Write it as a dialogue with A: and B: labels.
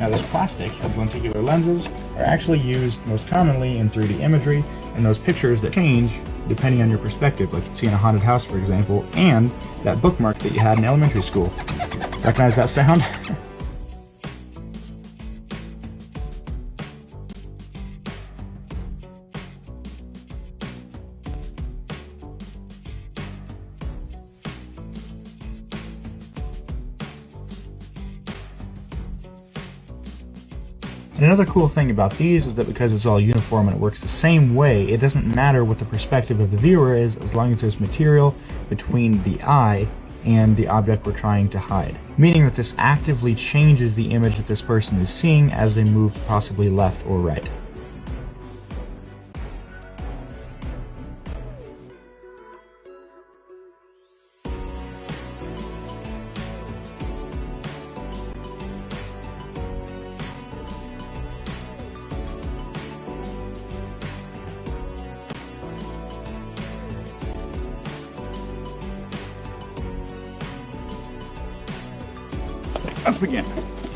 A: Now this plastic of lenticular lenses are actually used most commonly in 3D imagery, and those pictures that change depending on your perspective, like you see in a haunted house, for example, and that bookmark that you had in elementary school. Recognize that sound? And another cool thing about these is that because it's all uniform and it works the same way, it doesn't matter what the perspective of the viewer is as long as there's material between the eye and the object we're trying to hide. Meaning that this actively changes the image that this person is seeing as they move possibly left or right. Let's begin.